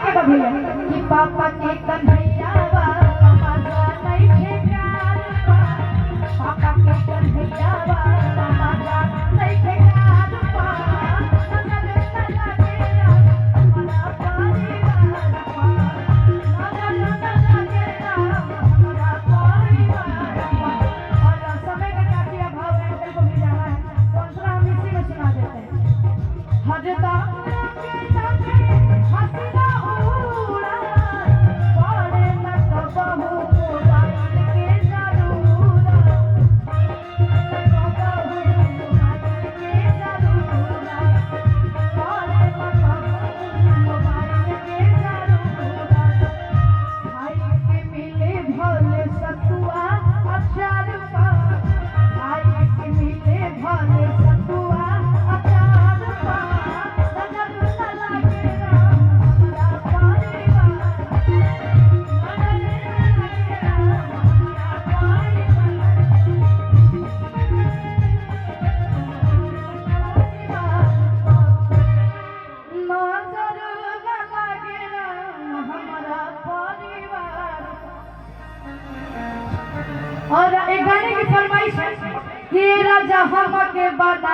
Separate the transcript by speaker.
Speaker 1: के बभैया कि पापा के कन्हैया बा मजा नहीं ठेकार बा पापा के कन्हैया बा मजा नहीं ठेकार बा नजर न लगे हमारा परिवार बा नजर न लगे हमारा परिवार बा। और समय का काटिया भाव एंकल को भी जाना है तो अंतरा हम इसी में सुना देते हैं। हजता और एक गाने की फरमाइश है कि राजा हम के बना